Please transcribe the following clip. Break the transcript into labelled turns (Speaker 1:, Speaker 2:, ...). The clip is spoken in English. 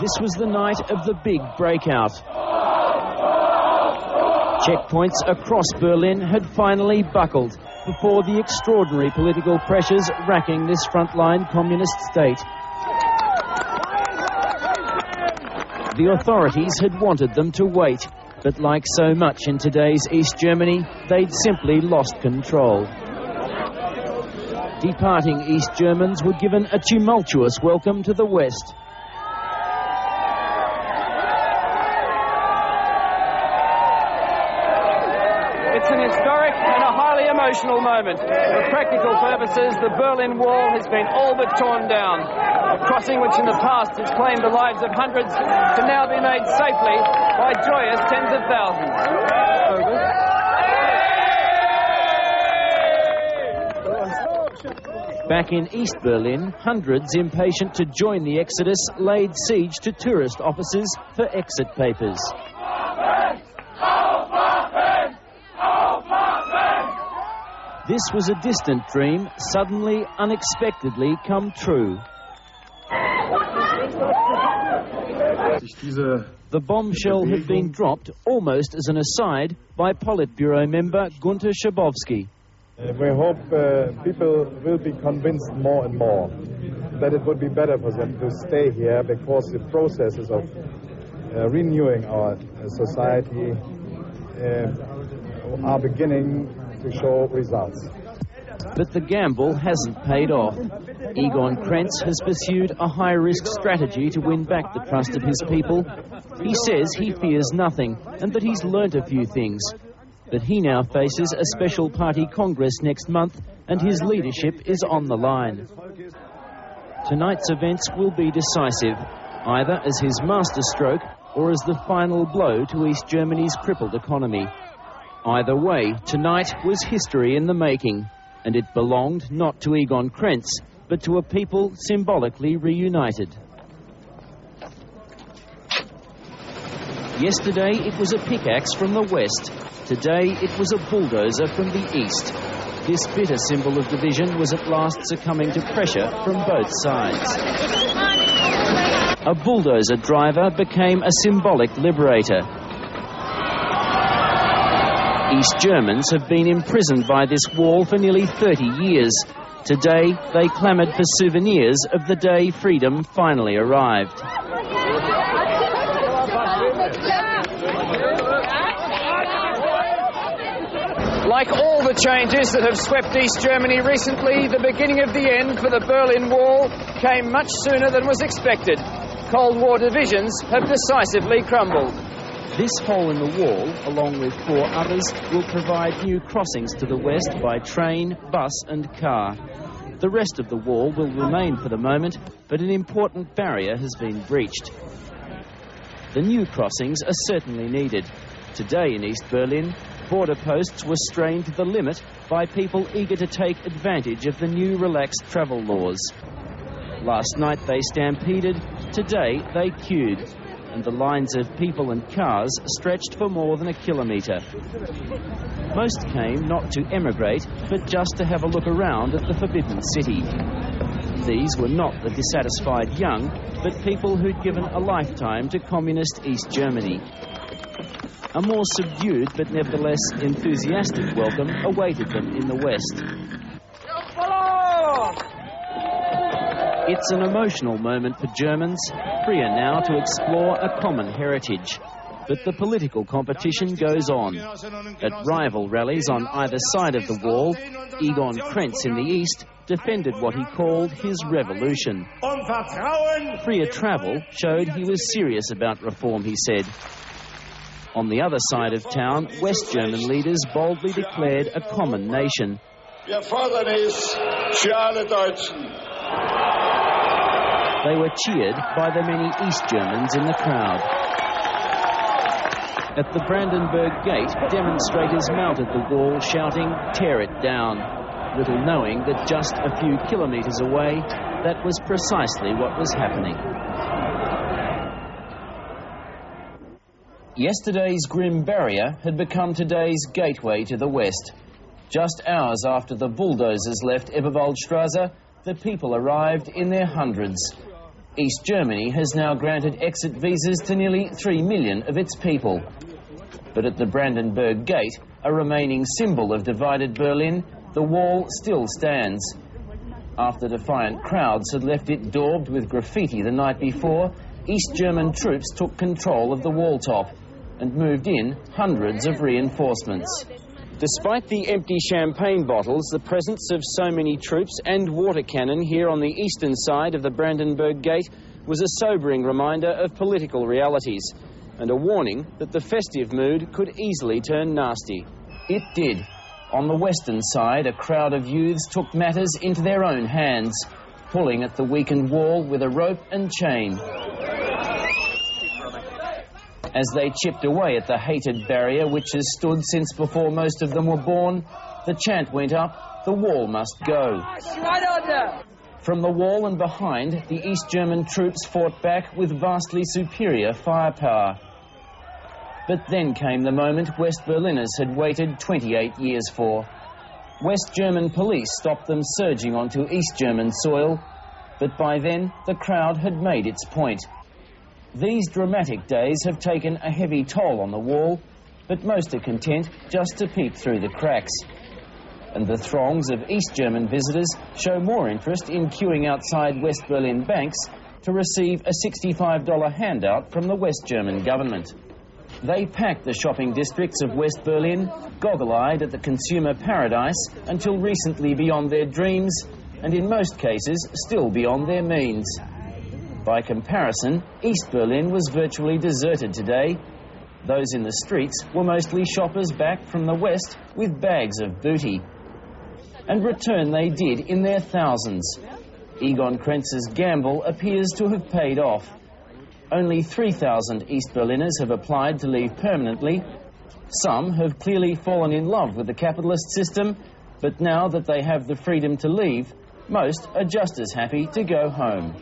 Speaker 1: This was the night of the big breakout. Checkpoints across Berlin had finally buckled before the extraordinary political pressures racking this frontline communist state. The authorities had wanted them to wait, but like so much in today's East Germany, they'd simply lost control. Departing East Germans were given a tumultuous welcome to the West.
Speaker 2: It's an historic and a highly emotional moment. For practical purposes, the Berlin Wall has been all but torn down. A crossing which in the past has claimed the lives of hundreds can now be made safely by joyous tens of thousands.
Speaker 1: Back in East Berlin, hundreds impatient to join the exodus laid siege to tourist offices for exit papers. This was a distant dream, suddenly, unexpectedly come true. The bombshell had been dropped, almost as an aside, by Politburo member Gunter Schabowski.
Speaker 3: We hope people will be convinced more and more that it would be better for them to stay here, because the processes of renewing our society are beginning to show results.
Speaker 1: But the gamble hasn't paid off. Egon Krenz has pursued a high-risk strategy to win back the trust of his people. He says he fears nothing and that he's learnt a few things. But he now faces a special party congress next month and his leadership is on the line. Tonight's events will be decisive, either as his masterstroke or as the final blow to East Germany's crippled economy. Either way, tonight was history in the making, and it belonged not to Egon Krenz, but to a people symbolically reunited. Yesterday it was a pickaxe from the west. Today it was a bulldozer from the east. This bitter symbol of division was at last succumbing to pressure from both sides. A bulldozer driver became a symbolic liberator. East Germans have been imprisoned by this wall for nearly 30 years. Today, they clamoured for souvenirs of the day freedom finally arrived.
Speaker 2: Like all the changes that have swept East Germany recently, the beginning of the end for the Berlin Wall came much sooner than was expected. Cold War divisions have decisively crumbled.
Speaker 1: This hole in the wall, along with 4 others, will provide new crossings to the west by train, bus and car. The rest of the wall will remain for the moment, but an important barrier has been breached. The new crossings are certainly needed. Today in East Berlin, border posts were strained to the limit by people eager to take advantage of the new relaxed travel laws. Last night they stampeded, today they queued, and the lines of people and cars stretched for more than a kilometre. Most came not to emigrate, but just to have a look around at the Forbidden City. These were not the dissatisfied young, but people who'd given a lifetime to communist East Germany. A more subdued but nevertheless enthusiastic welcome awaited them in the West. It's an emotional moment for Germans, freer now to explore a common heritage. But the political competition goes on. At rival rallies on either side of the wall, Egon Krenz in the east defended what he called his revolution. Freer travel showed he was serious about reform, he said. On the other side of town, West German leaders boldly declared a common nation. They were cheered by the many East Germans in the crowd. At the Brandenburg Gate, demonstrators mounted the wall shouting, "Tear it down," little knowing that just a few kilometres away, that was precisely what was happening. Yesterday's grim barrier had become today's gateway to the West. Just hours after the bulldozers left Eberwaldstrasse, the people arrived in their hundreds. East Germany has now granted exit visas to nearly 3 million of its people. But at the Brandenburg Gate, a remaining symbol of divided Berlin, the wall still stands. After defiant crowds had left it daubed with graffiti the night before, East German troops took control of the wall top and moved in hundreds of reinforcements. Despite the empty champagne bottles, the presence of so many troops and water cannon here on the eastern side of the Brandenburg Gate was a sobering reminder of political realities and a warning that the festive mood could easily turn nasty. It did. On the western side, a crowd of youths took matters into their own hands, pulling at the weakened wall with a rope and chain. As they chipped away at the hated barrier which has stood since before most of them were born, the chant went up, "The wall must go." From the wall and behind, the East German troops fought back with vastly superior firepower. But then came the moment West Berliners had waited 28 years for. West German police stopped them surging onto East German soil, but by then the crowd had made its point. These dramatic days have taken a heavy toll on the wall, but most are content just to peep through the cracks. And the throngs of East German visitors show more interest in queuing outside West Berlin banks to receive a $65 handout from the West German government. They packed the shopping districts of West Berlin, goggle-eyed at the consumer paradise, until recently beyond their dreams, and in most cases still beyond their means. By comparison, East Berlin was virtually deserted today. Those in the streets were mostly shoppers back from the west with bags of booty. And return they did in their thousands. Egon Krentz's gamble appears to have paid off. Only 3,000 East Berliners have applied to leave permanently. Some have clearly fallen in love with the capitalist system, but now that they have the freedom to leave, most are just as happy to go home.